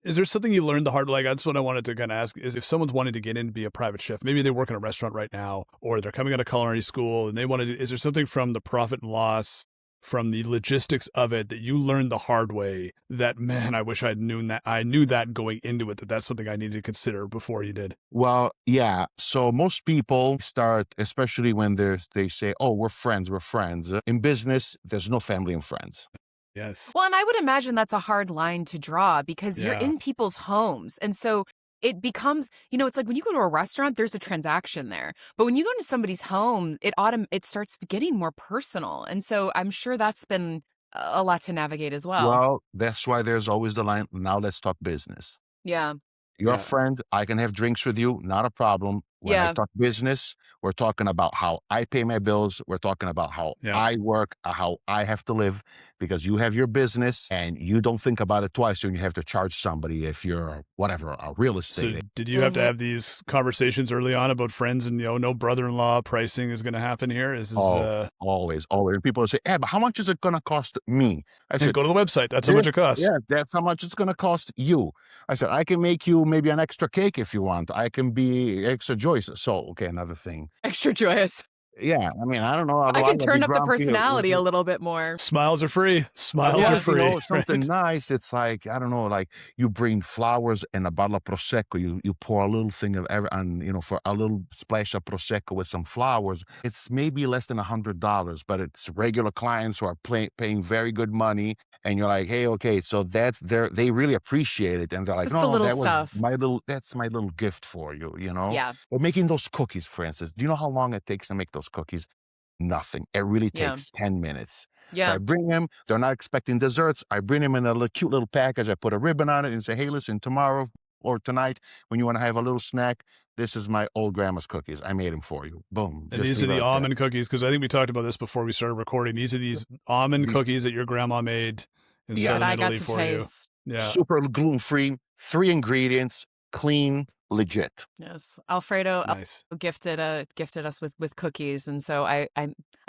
Is there something you learned the hard way? Like, that's what I wanted to kind of ask is if someone's wanting to get in to be a private chef, maybe they work in a restaurant right now, or they're coming out of culinary school and they want to do, is there something from the profit and loss, from the logistics of it that you learned the hard way that, man, I wish I'd known that. I knew that going into it, that's something I needed to consider before you did. Well, yeah. So most people start, especially when they say, oh, we're friends. In business, there's no family and friends. Yes. Well, and I would imagine that's a hard line to draw because you're Yeah. in people's homes. And so it becomes, it's like when you go to a restaurant, there's a transaction there. But when you go into somebody's home, it starts getting more personal. And so I'm sure that's been a lot to navigate as well. Well, that's why there's always the line, now let's talk business. Yeah. You're Yeah. a friend. I can have drinks with you. Not a problem. When I Yeah. talk business, we're talking about how I pay my bills. We're talking about how Yeah. I work, how I have to live, because you have your business and you don't think about it twice when you have to charge somebody if you're whatever, a real So estate. did you have to have these conversations early on about friends and, no brother-in-law pricing is going to happen here? Always. And people say, but how much is it going to cost me? I said, go to the website. That's how much it costs. Yeah, that's how much it's going to cost you. I said, I can make you maybe an extra cake if you want. I can be extra joyous. So, okay, another thing. Extra joyous. Yeah, I mean, I don't know. I can turn up the personality a little bit more. Smiles are free. Smiles are free. Something nice. It's like, I don't know, like you bring flowers and a bottle of prosecco. You pour a little thing of for a little splash of prosecco with some flowers. It's maybe less than $100, but it's regular clients who are paying very good money. And you're like, hey, okay, so they really appreciate it, and they're like, That's the little stuff. That's my little gift for you, Yeah. Or making those cookies, for instance. Do you know how long it takes to make those cookies? Nothing. It really takes 10 minutes. Yeah. So I bring them. They're not expecting desserts. I bring them in a cute little package. I put a ribbon on it and say, hey, listen, tomorrow or tonight, when you want to have a little snack, this is my old grandma's cookies. I made them for you. Boom. And these are the almond cookies, because I think we talked about this before we started recording. These are these almond cookies that your grandma made in Southern Italy for you. Yeah. Super gluten-free, 3 ingredients, clean, legit. Yes. Alfredo Nice. gifted us with cookies. And so I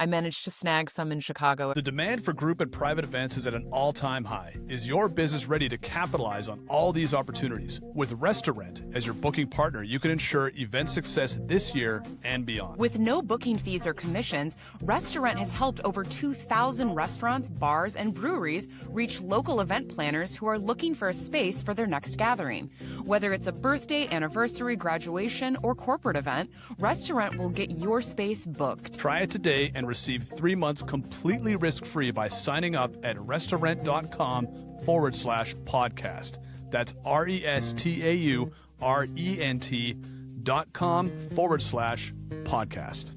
managed to snag some in Chicago. The demand for group and private events is at an all-time high. Is your business ready to capitalize on all these opportunities? With Restaurant as your booking partner, you can ensure event success this year and beyond. With no booking fees or commissions, Restaurant has helped over 2,000 restaurants, bars, and breweries reach local event planners who are looking for a space for their next gathering. Whether it's a birthday, anniversary, graduation, or corporate event, Restaurant will get your space booked. Try it today and receive 3 months completely risk-free by signing up at restaurant.com/podcast. That's restaurant.com/podcast.